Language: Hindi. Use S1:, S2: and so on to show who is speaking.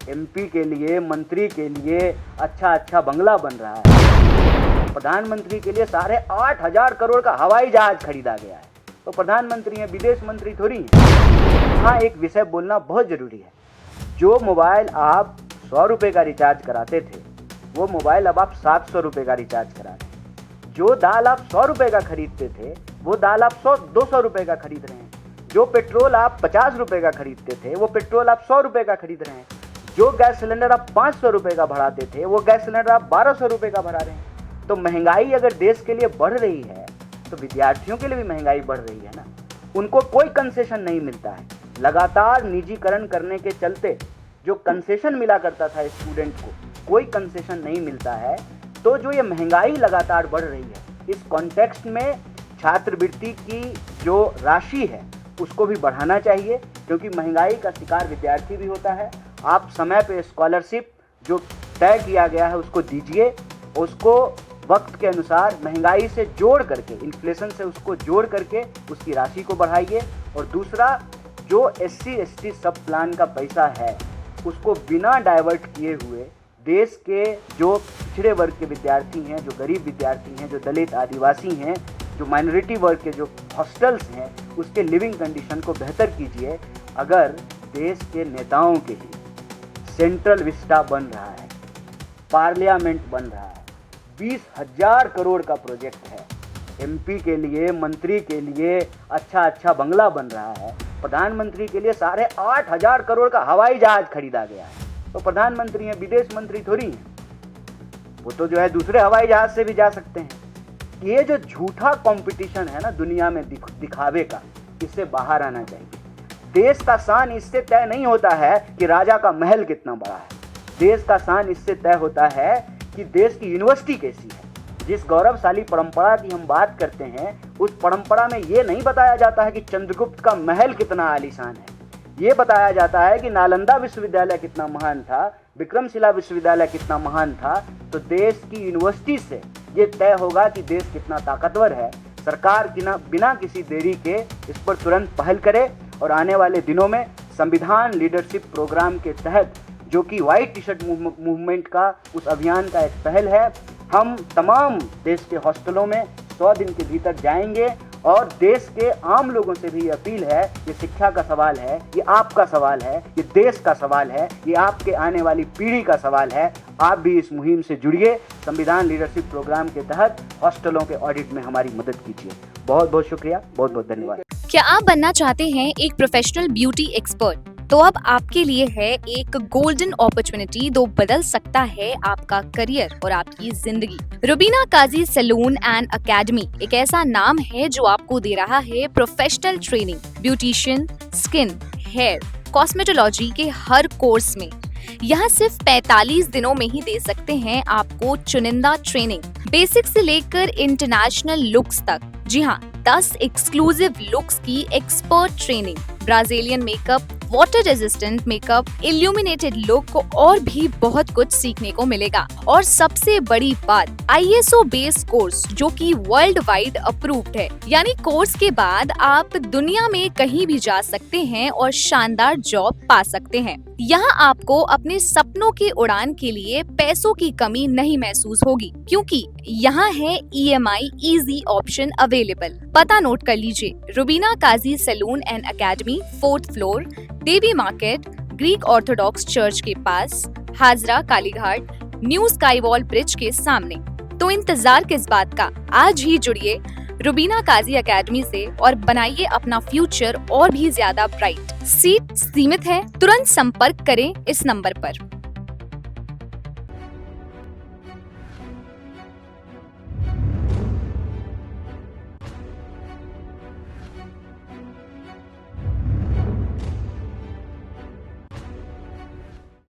S1: एमपी के लिए, मंत्री के लिए अच्छा बंगला बन रहा है। प्रधानमंत्री के लिए 8,500 करोड़ का हवाई जहाज खरीदा गया है। तो प्रधानमंत्री हैं, विदेश मंत्री थोड़ी हैं। हाँ, एक विषय बोलना बहुत जरूरी है। जो मोबाइल आप 100 रुपये का रिचार्ज कराते थे, वो मोबाइल अब आप 700 रुपये का रिचार्ज करा रहे हैं। जो दाल आप 100 रुपये का खरीदते थे, वो दाल आप 200 रुपये का खरीद रहे हैं। जो पेट्रोल आप 50 रुपये का खरीदते थे, वो पेट्रोल आप 100 रुपये का खरीद रहे हैं। जो गैस सिलेंडर आप 500 रुपये का भराते थे, वो गैस सिलेंडर आप 1200 रुपये का भरा रहे हैं। तो महंगाई अगर देश के लिए बढ़ रही है, तो विद्यार्थियों के लिए भी महंगाई बढ़ रही है ना। उनको कोई कंसेशन नहीं मिलता है। लगातार निजीकरण करने के चलते जो कंसेशन मिला करता था स्टूडेंट को, कोई कंसेशन नहीं मिलता है। तो जो ये महंगाई लगातार बढ़ रही है, इस कॉन्टेक्स्ट में छात्रवृत्ति की जो राशि है उसको भी बढ़ाना चाहिए, क्योंकि महंगाई का शिकार विद्यार्थी भी होता है। आप समय पे स्कॉलरशिप जो तय किया गया है उसको दीजिए, उसको वक्त के अनुसार महंगाई से जोड़ करके, इन्फ्लेशन से उसको जोड़ करके उसकी राशि को बढ़ाइए। और दूसरा, जो SC ST सब प्लान का पैसा है उसको बिना डाइवर्ट किए हुए देश के जो पिछड़े वर्ग के विद्यार्थी हैं, जो गरीब विद्यार्थी हैं, जो दलित आदिवासी हैं, जो माइनॉरिटी वर्ग के जो हॉस्टल्स हैं, उसके लिविंग कंडीशन को बेहतर कीजिए। अगर देश के नेताओं के लिए सेंट्रल विस्टा बन रहा है, पार्लियामेंट बन रहा है, 20,000 करोड़ का प्रोजेक्ट है, MP के लिए, मंत्री के लिए अच्छा बंगला बन रहा है, प्रधानमंत्री के लिए 8,500 करोड़ का हवाई जहाज खरीदा गया है। तो प्रधानमंत्री हैं, विदेश मंत्री थोड़ी हैं। वो तो जो है दूसरे हवाई जहाज से भी जा सकते हैं। ये जो झूठा कंपटीशन है ना दुनिया में दिखावे का, इससे बाहर आना चाहिए। देश का शान इससे तय नहीं होता है कि राजा का महल कितना बड़ा है। देश का शान इससे तय होता है कि देश की यूनिवर्सिटी कैसी है। जिस गौरवशाली परंपरा की हम बात करते हैं, उस परंपरा में ये नहीं बताया जाता है कि चंद्रगुप्त का महल कितना आलीशान है। ये बताया जाता है कि नालंदा विश्वविद्यालय कितना महान था, विक्रमशिला विश्वविद्यालय कितना महान था। तो देश की यूनिवर्सिटी से ये तय होगा कि देश कितना ताकतवर है। सरकार बिना किसी देरी के इस पर तुरंत पहल करे और आने वाले दिनों में संविधान लीडरशिप प्रोग्राम के तहत, जो कि व्हाइट टी शर्ट मूवमेंट का उस अभियान का एक पहल है, हम तमाम देश के हॉस्टलों में 100 दिन के भीतर जाएंगे। और देश के आम लोगों से भी अपील है, ये शिक्षा का सवाल है, ये आपका सवाल है, ये देश का सवाल है, ये आपके आने वाली पीढ़ी का सवाल है। आप भी इस मुहिम से जुड़िए। संविधान लीडरशिप प्रोग्राम के तहत हॉस्टलों के ऑडिट में हमारी मदद कीजिए। बहुत बहुत शुक्रिया, बहुत बहुत धन्यवाद।
S2: क्या आप बनना चाहते हैं एक प्रोफेशनल ब्यूटी एक्सपर्ट? तो अब आपके लिए है एक गोल्डन अपॉर्चुनिटी जो बदल सकता है आपका करियर और आपकी जिंदगी। Rubina Kazi salon and academy एक ऐसा नाम है जो आपको दे रहा है professional training, beautician, skin, hair, cosmetology के हर कोर्स में। यहाँ सिर्फ 45 दिनों में ही दे सकते हैं आपको चुनिंदा ट्रेनिंग, बेसिक से लेकर इंटरनेशनल लुक्स तक। जी हाँ, 10 एक्सक्लूसिव लुक्स की expert training, Brazilian makeup, water resistant makeup, illuminated look और भी बहुत कुछ सीखने को मिलेगा। और सबसे बड़ी बात, ISO बेस्ड कोर्स जो कि वर्ल्ड वाइड अप्रूव्ड है। यानी कोर्स के बाद आप दुनिया में कहीं भी जा सकते हैं और शानदार जॉब पा सकते हैं। यहाँ आपको अपने सपनों की उड़ान के लिए पैसों की कमी नहीं महसूस होगी, क्योंकि यहाँ है EMI इजी ऑप्शन अवेलेबल। पता नोट कर लीजिए, Rubina Kazi salon and academy, 4th floor, Devi market, Greek Orthodox church के पास, Hazra Kalighat, new sky wall bridge के सामने। तो इंतजार किस बात का, आज ही जुड़िए रुबीना काजी एकेडमी से और बनाइए अपना फ्यूचर और भी ज्यादा ब्राइट। सीट सीमित है, तुरंत संपर्क करें इस नंबर पर।